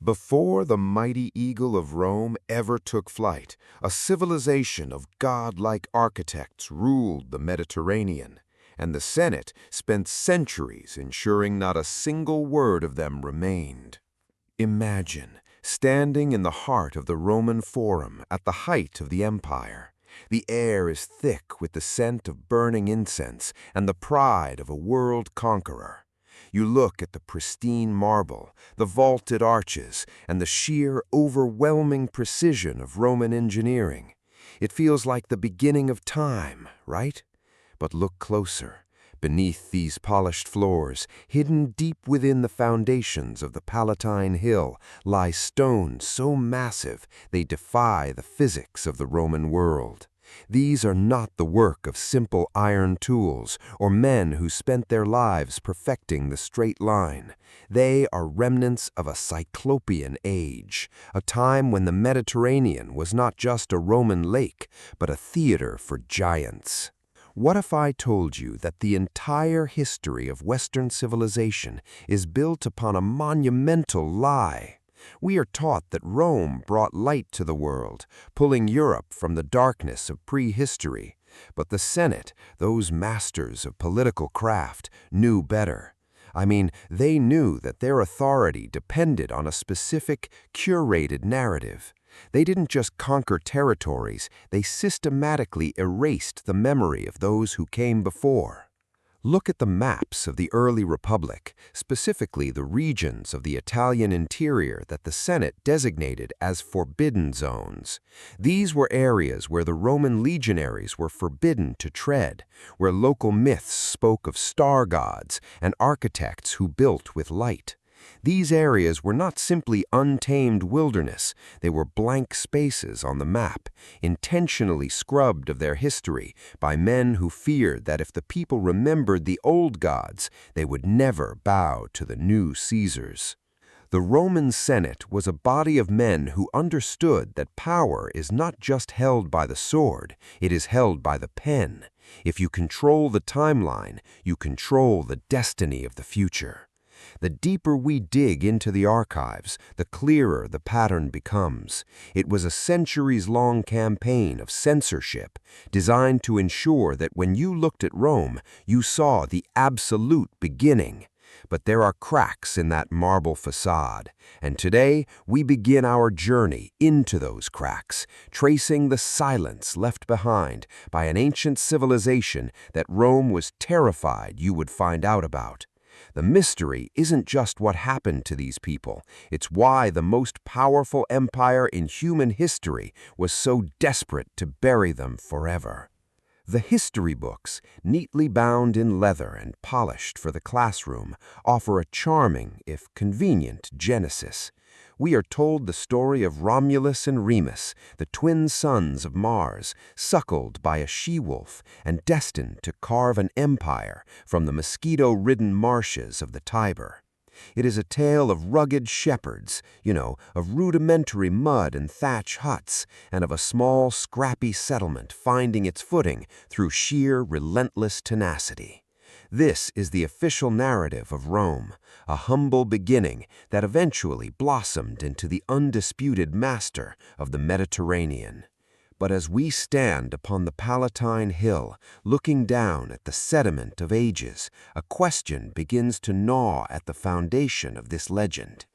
Before the mighty eagle of Rome ever took flight, a civilization of godlike architects ruled the Mediterranean, and the Senate spent centuries ensuring not a single word of them remained. Imagine standing in the heart of the Roman Forum at the height of the empire. The air is thick with the scent of burning incense and the pride of a world conqueror. You look at the pristine marble, the vaulted arches, and the sheer, overwhelming precision of Roman engineering. It feels like the beginning of time, right? But look closer. Beneath these polished floors, hidden deep within the foundations of the Palatine Hill, lie stones so massive they defy the physics of the Roman world. These are not the work of simple iron tools or men who spent their lives perfecting the straight line. They are remnants of a Cyclopean age, a time when the Mediterranean was not just a Roman lake, but a theater for giants. What if I told you that the entire history of Western civilization is built upon a monumental lie? We are taught that Rome brought light to the world, pulling Europe from the darkness of prehistory. But the Senate, those masters of political craft, knew better. They knew that their authority depended on a specific, curated narrative. They didn't just conquer territories, they systematically erased the memory of those who came before. Look at the maps of the early Republic, specifically the regions of the Italian interior that the Senate designated as forbidden zones. These were areas where the Roman legionaries were forbidden to tread, where local myths spoke of star gods and architects who built with light. These areas were not simply untamed wilderness, they were blank spaces on the map, intentionally scrubbed of their history by men who feared that if the people remembered the old gods, they would never bow to the new Caesars. The Roman Senate was a body of men who understood that power is not just held by the sword, it is held by the pen. If you control the timeline, you control the destiny of the future. The deeper we dig into the archives, the clearer the pattern becomes. It was a centuries-long campaign of censorship designed to ensure that when you looked at Rome, you saw the absolute beginning. But there are cracks in that marble facade, and today we begin our journey into those cracks, tracing the silence left behind by an ancient civilization that Rome was terrified you would find out about. The mystery isn't just what happened to these people, it's why the most powerful empire in human history was so desperate to bury them forever. The history books, neatly bound in leather and polished for the classroom, offer a charming, if convenient, genesis. We are told the story of Romulus and Remus, the twin sons of Mars, suckled by a she-wolf and destined to carve an empire from the mosquito-ridden marshes of the Tiber. It is a tale of rugged shepherds, of rudimentary mud and thatch huts, and of a small, scrappy settlement finding its footing through sheer, relentless tenacity. This is the official narrative of Rome, a humble beginning that eventually blossomed into the undisputed master of the Mediterranean. But as we stand upon the Palatine Hill, looking down at the sediment of ages, a question begins to gnaw at the foundation of this legend.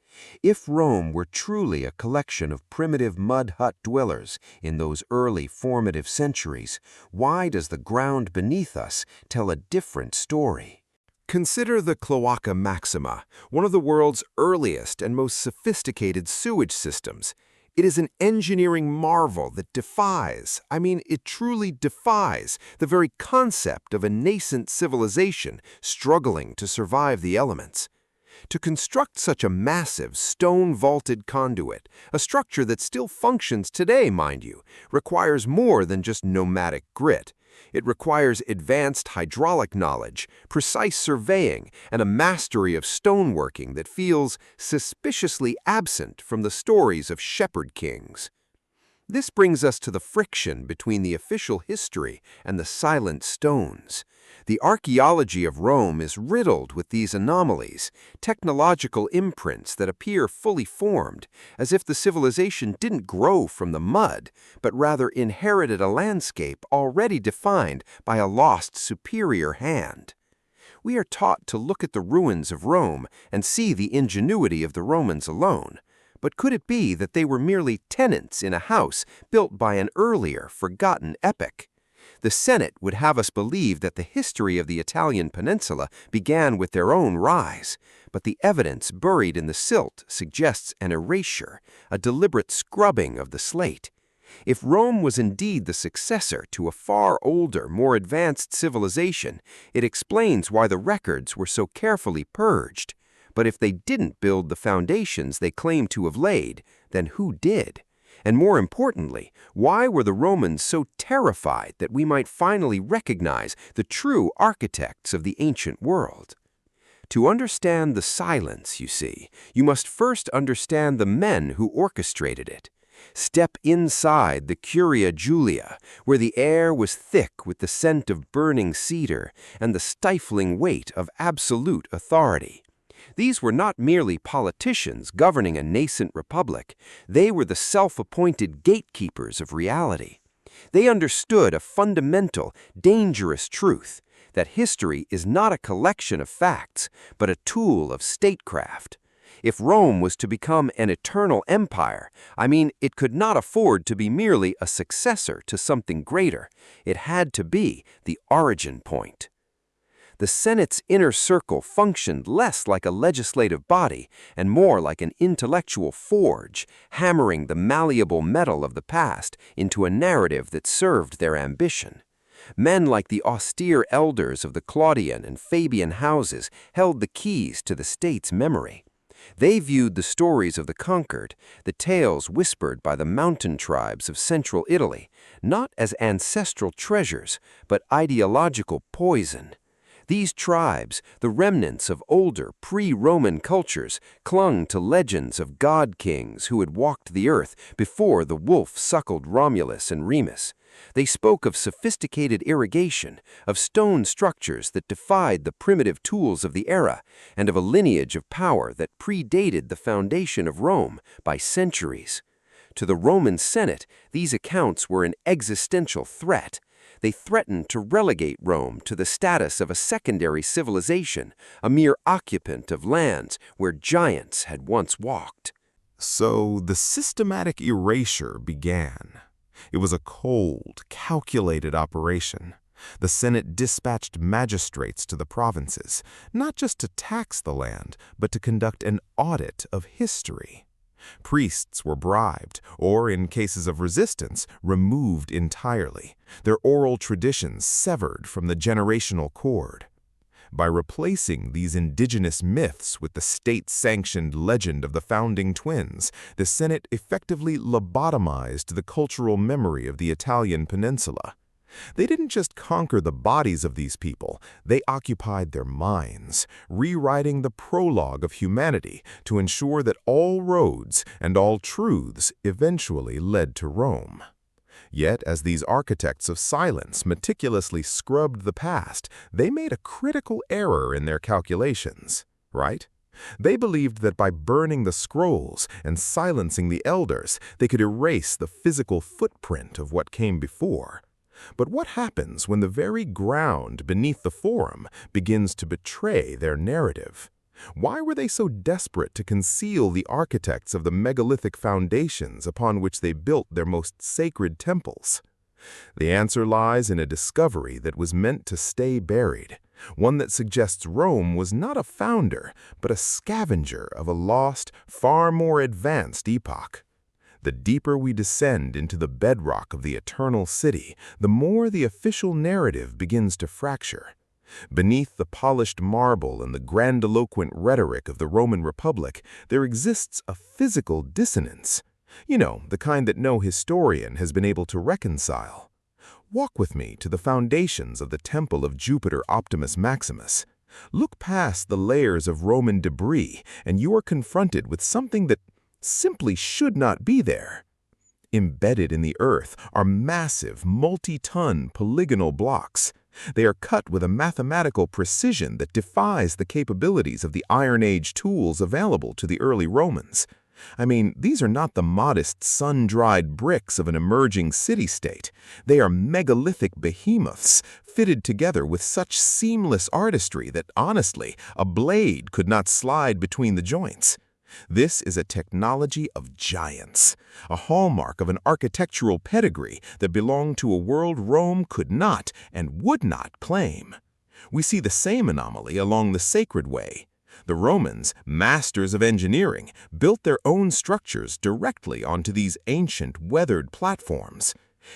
If Rome were truly a collection of primitive mud hut dwellers in those early formative centuries, why does the ground beneath us tell a different story? Consider the Cloaca Maxima, one of the world's earliest and most sophisticated sewage systems. It is an engineering marvel that it truly defies the very concept of a nascent civilization struggling to survive the elements. To construct such a massive, stone-vaulted conduit, a structure that still functions today, mind you, requires more than just nomadic grit. It requires advanced hydraulic knowledge, precise surveying, and a mastery of stoneworking that feels suspiciously absent from the stories of shepherd kings. This brings us to the friction between the official history and the silent stones. The archaeology of Rome is riddled with these anomalies, technological imprints that appear fully formed, as if the civilization didn't grow from the mud, but rather inherited a landscape already defined by a lost superior hand. We are taught to look at the ruins of Rome and see the ingenuity of the Romans alone. But could it be that they were merely tenants in a house built by an earlier, forgotten epoch? The Senate would have us believe that the history of the Italian peninsula began with their own rise, but the evidence buried in the silt suggests an erasure, a deliberate scrubbing of the slate. If Rome was indeed the successor to a far older, more advanced civilization, it explains why the records were so carefully purged. But if they didn't build the foundations they claim to have laid, then who did? And more importantly, why were the Romans so terrified that we might finally recognize the true architects of the ancient world? To understand the silence, you see, you must first understand the men who orchestrated it. Step inside the Curia Julia, where the air was thick with the scent of burning cedar and the stifling weight of absolute authority. These were not merely politicians governing a nascent republic. They were the self-appointed gatekeepers of reality. They understood a fundamental, dangerous truth, that history is not a collection of facts, but a tool of statecraft. If Rome was to become an eternal empire, it could not afford to be merely a successor to something greater. It had to be the origin point. The Senate's inner circle functioned less like a legislative body and more like an intellectual forge, hammering the malleable metal of the past into a narrative that served their ambition. Men like the austere elders of the Claudian and Fabian houses held the keys to the state's memory. They viewed the stories of the conquered, the tales whispered by the mountain tribes of central Italy, not as ancestral treasures, but ideological poison. These tribes, the remnants of older, pre-Roman cultures, clung to legends of god-kings who had walked the earth before the wolf suckled Romulus and Remus. They spoke of sophisticated irrigation, of stone structures that defied the primitive tools of the era, and of a lineage of power that predated the foundation of Rome by centuries. To the Roman Senate, these accounts were an existential threat. They threatened to relegate Rome to the status of a secondary civilization, a mere occupant of lands where giants had once walked. So the systematic erasure began. It was a cold, calculated operation. The Senate dispatched magistrates to the provinces, not just to tax the land, but to conduct an audit of history. Priests were bribed, or in cases of resistance, removed entirely, their oral traditions severed from the generational cord. By replacing these indigenous myths with the state-sanctioned legend of the founding twins, the Senate effectively lobotomized the cultural memory of the Italian peninsula. They didn't just conquer the bodies of these people, they occupied their minds, rewriting the prologue of humanity to ensure that all roads and all truths eventually led to Rome. Yet, as these architects of silence meticulously scrubbed the past, they made a critical error in their calculations, right? They believed that by burning the scrolls and silencing the elders, they could erase the physical footprint of what came before. But what happens when the very ground beneath the forum begins to betray their narrative? Why were they so desperate to conceal the architects of the megalithic foundations upon which they built their most sacred temples? The answer lies in a discovery that was meant to stay buried, one that suggests Rome was not a founder, but a scavenger of a lost, far more advanced epoch. The deeper we descend into the bedrock of the eternal city, the more the official narrative begins to fracture. Beneath the polished marble and the grandiloquent rhetoric of the Roman Republic, there exists a physical dissonance. You know, the kind that no historian has been able to reconcile. Walk with me to the foundations of the Temple of Jupiter Optimus Maximus. Look past the layers of Roman debris, and you are confronted with something that simply should not be there. Embedded in the earth are massive, multi-ton polygonal blocks. They are cut with a mathematical precision that defies the capabilities of the Iron Age tools available to the early Romans. I mean, these are not the modest sun-dried bricks of an emerging city-state. They are megalithic behemoths, fitted together with such seamless artistry that, honestly, a blade could not slide between the joints. This is a technology of giants, a hallmark of an architectural pedigree that belonged to a world Rome could not and would not claim. We see the same anomaly along the Sacred Way. The Romans, masters of engineering, built their own structures directly onto these ancient, weathered platforms.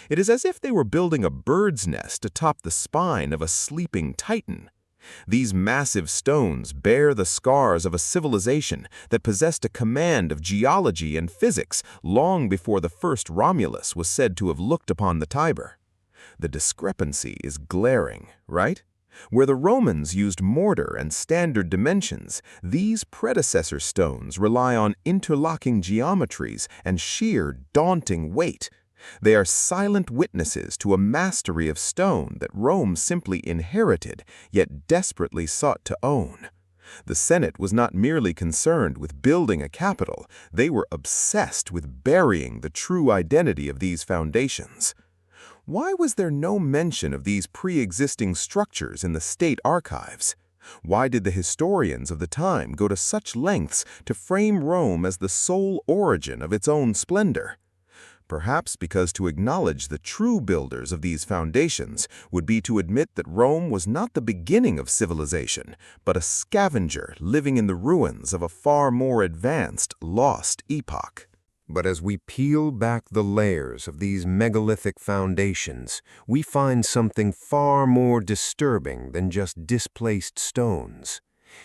It is as if they were building a bird's nest atop the spine of a sleeping titan. These massive stones bear the scars of a civilization that possessed a command of geology and physics long before the first Romulus was said to have looked upon the Tiber. The discrepancy is glaring, right? Where the Romans used mortar and standard dimensions, these predecessor stones rely on interlocking geometries and sheer, daunting weight. They are silent witnesses to a mastery of stone that Rome simply inherited, yet desperately sought to own. The Senate was not merely concerned with building a capital, they were obsessed with burying the true identity of these foundations. Why was there no mention of these pre-existing structures in the state archives? Why did the historians of the time go to such lengths to frame Rome as the sole origin of its own splendor? Perhaps because to acknowledge the true builders of these foundations would be to admit that Rome was not the beginning of civilization, but a scavenger living in the ruins of a far more advanced, lost epoch. But as we peel back the layers of these megalithic foundations, we find something far more disturbing than just displaced stones.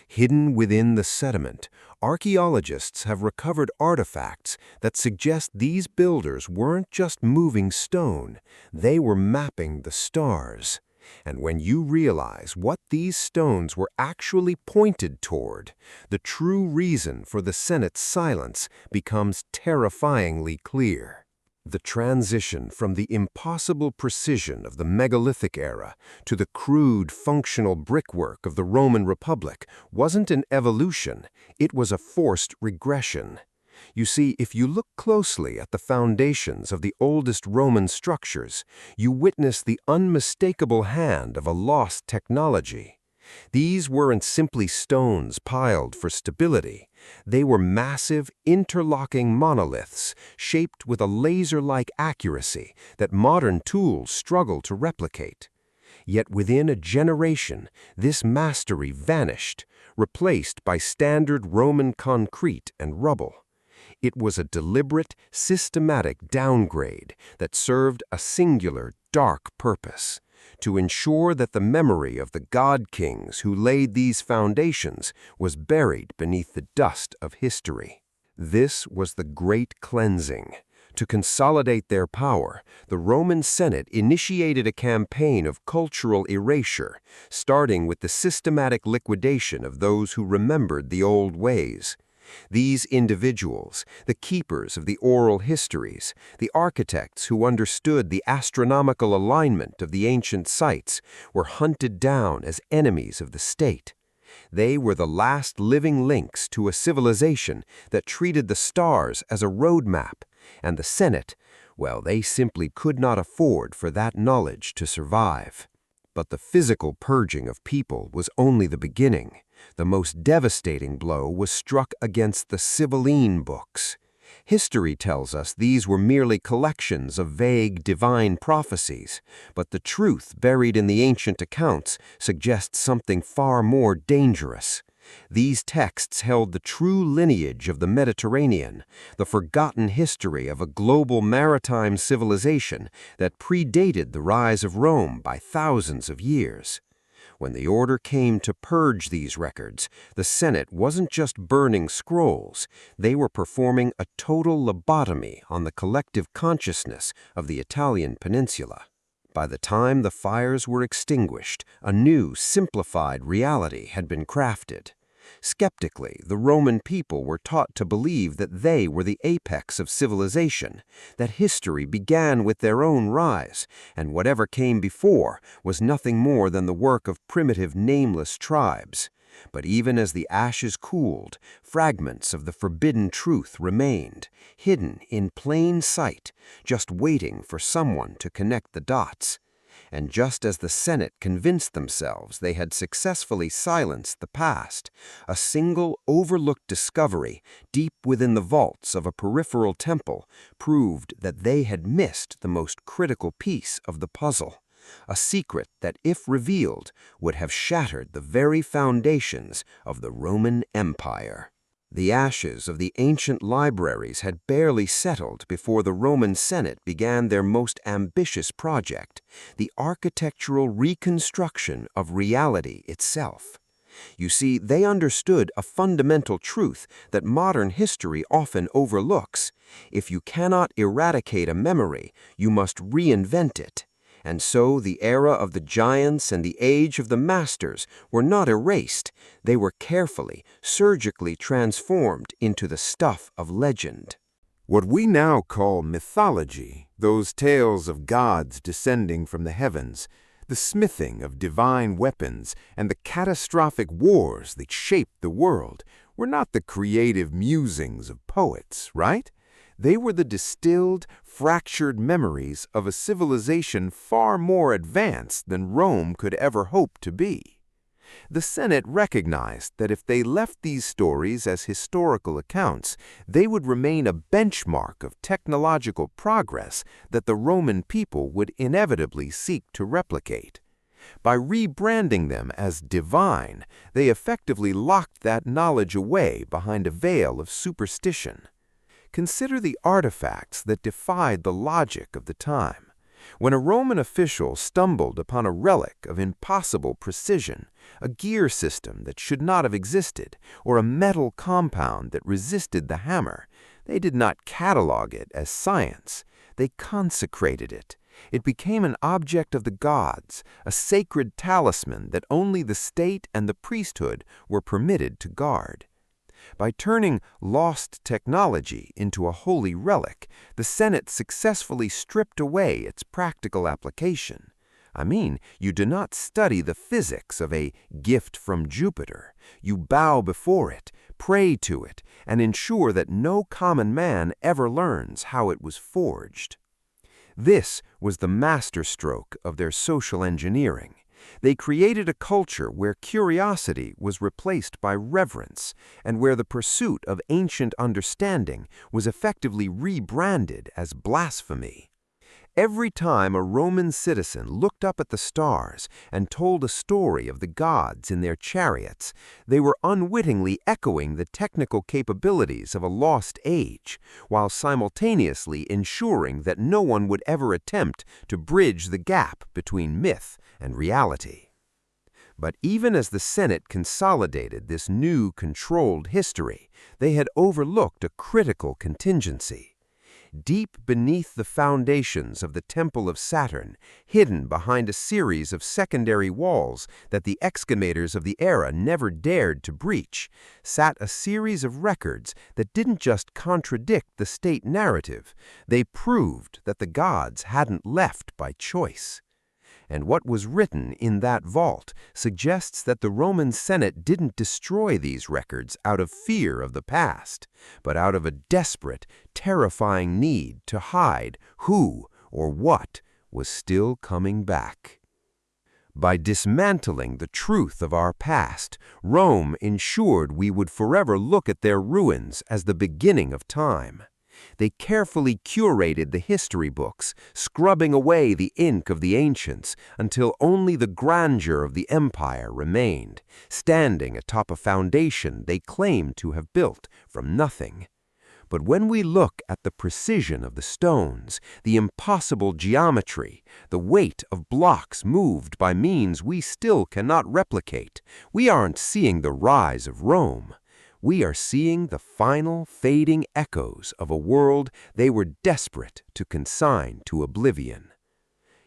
Hidden within the sediment, archaeologists have recovered artifacts that suggest these builders weren't just moving stone, they were mapping the stars. And when you realize what these stones were actually pointed toward, the true reason for the Senate's silence becomes terrifyingly clear. The transition from the impossible precision of the megalithic era to the crude, functional brickwork of the Roman Republic wasn't an evolution, it was a forced regression. You see, if you look closely at the foundations of the oldest Roman structures, you witness the unmistakable hand of a lost technology. These weren't simply stones piled for stability. They were massive, interlocking monoliths shaped with a laser-like accuracy that modern tools struggle to replicate. Yet within a generation, this mastery vanished, replaced by standard Roman concrete and rubble. It was a deliberate, systematic downgrade that served a singular, dark purpose: to ensure that the memory of the god-kings who laid these foundations was buried beneath the dust of history. This was the Great Cleansing. To consolidate their power, the Roman Senate initiated a campaign of cultural erasure, starting with the systematic liquidation of those who remembered the old ways. These individuals, the keepers of the oral histories, the architects who understood the astronomical alignment of the ancient sites, were hunted down as enemies of the state. They were the last living links to a civilization that treated the stars as a roadmap, and the Senate, well, they simply could not afford for that knowledge to survive. But the physical purging of people was only the beginning. The most devastating blow was struck against the Sibylline books. History tells us these were merely collections of vague divine prophecies, but the truth buried in the ancient accounts suggests something far more dangerous. These texts held the true lineage of the Mediterranean, the forgotten history of a global maritime civilization that predated the rise of Rome by thousands of years. When the order came to purge these records, the Senate wasn't just burning scrolls, they were performing a total lobotomy on the collective consciousness of the Italian peninsula. By the time the fires were extinguished, a new, simplified reality had been crafted. Skeptically, the Roman people were taught to believe that they were the apex of civilization, that history began with their own rise, and whatever came before was nothing more than the work of primitive nameless tribes. But even as the ashes cooled, fragments of the forbidden truth remained, hidden in plain sight, just waiting for someone to connect the dots. And just as the Senate convinced themselves they had successfully silenced the past, a single overlooked discovery deep within the vaults of a peripheral temple proved that they had missed the most critical piece of the puzzle, a secret that, if revealed, would have shattered the very foundations of the Roman Empire. The ashes of the ancient libraries had barely settled before the Roman Senate began their most ambitious project, the architectural reconstruction of reality itself. You see, they understood a fundamental truth that modern history often overlooks. If you cannot eradicate a memory, you must reinvent it. And so the era of the giants and the age of the masters were not erased. They were carefully, surgically transformed into the stuff of legend. What we now call mythology, those tales of gods descending from the heavens, the smithing of divine weapons, and the catastrophic wars that shaped the world, were not the creative musings of poets, right? They were the distilled, fractured memories of a civilization far more advanced than Rome could ever hope to be. The Senate recognized that if they left these stories as historical accounts, they would remain a benchmark of technological progress that the Roman people would inevitably seek to replicate. By rebranding them as divine, they effectively locked that knowledge away behind a veil of superstition. Consider the artifacts that defied the logic of the time. When a Roman official stumbled upon a relic of impossible precision, a gear system that should not have existed, or a metal compound that resisted the hammer, they did not catalog it as science. They consecrated it. It became an object of the gods, a sacred talisman that only the state and the priesthood were permitted to guard. By turning lost technology into a holy relic, the Senate successfully stripped away its practical application. I mean, you do not study the physics of a gift from Jupiter. You bow before it, pray to it, and ensure that no common man ever learns how it was forged. This was the masterstroke of their social engineering. They created a culture where curiosity was replaced by reverence, and where the pursuit of ancient understanding was effectively rebranded as blasphemy. Every time a Roman citizen looked up at the stars and told a story of the gods in their chariots, they were unwittingly echoing the technical capabilities of a lost age, while simultaneously ensuring that no one would ever attempt to bridge the gap between myth and reality. But even as the Senate consolidated this new controlled history, they had overlooked a critical contingency. Deep beneath the foundations of the Temple of Saturn, hidden behind a series of secondary walls that the excavators of the era never dared to breach, sat a series of records that didn't just contradict the state narrative, they proved that the gods hadn't left by choice. And what was written in that vault suggests that the Roman Senate didn't destroy these records out of fear of the past, but out of a desperate, terrifying need to hide who or what was still coming back. By dismantling the truth of our past, Rome ensured we would forever look at their ruins as the beginning of time. They carefully curated the history books, scrubbing away the ink of the ancients until only the grandeur of the empire remained, standing atop a foundation they claimed to have built from nothing. But when we look at the precision of the stones, the impossible geometry, the weight of blocks moved by means we still cannot replicate, we aren't seeing the rise of Rome. We are seeing the final fading echoes of a world they were desperate to consign to oblivion.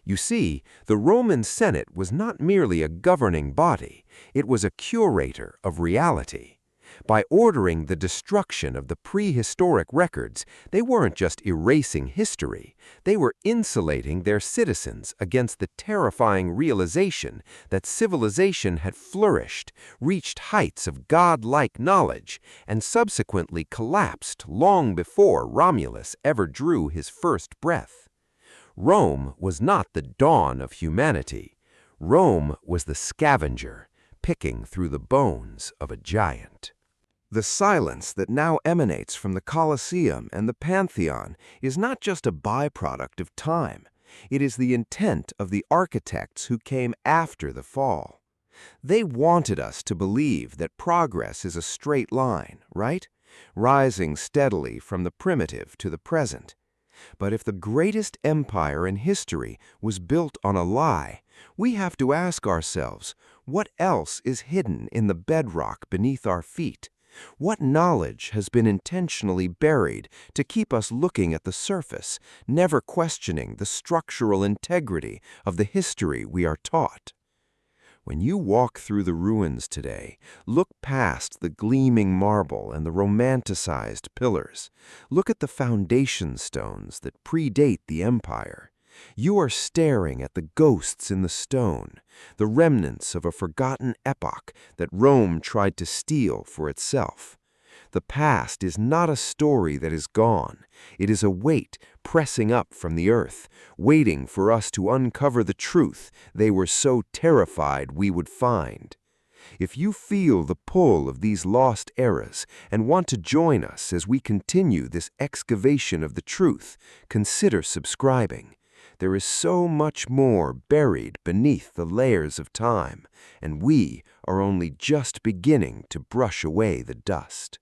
You see, the Roman Senate was not merely a governing body, it was a curator of reality. By ordering the destruction of the prehistoric records, they weren't just erasing history, they were insulating their citizens against the terrifying realization that civilization had flourished, reached heights of godlike knowledge, and subsequently collapsed long before Romulus ever drew his first breath. Rome was not the dawn of humanity. Rome was the scavenger, picking through the bones of a giant. The silence that now emanates from the Colosseum and the Pantheon is not just a byproduct of time. It is the intent of the architects who came after the fall. They wanted us to believe that progress is a straight line, right? Rising steadily from the primitive to the present. But if the greatest empire in history was built on a lie, we have to ask ourselves, what else is hidden in the bedrock beneath our feet? What knowledge has been intentionally buried to keep us looking at the surface, never questioning the structural integrity of the history we are taught? When you walk through the ruins today, look past the gleaming marble and the romanticized pillars. Look at the foundation stones that predate the empire. You are staring at the ghosts in the stone, the remnants of a forgotten epoch that Rome tried to steal for itself. The past is not a story that is gone. It is a weight pressing up from the earth, waiting for us to uncover the truth they were so terrified we would find. If you feel the pull of these lost eras and want to join us as we continue this excavation of the truth, consider subscribing. There is so much more buried beneath the layers of time, and we are only just beginning to brush away the dust.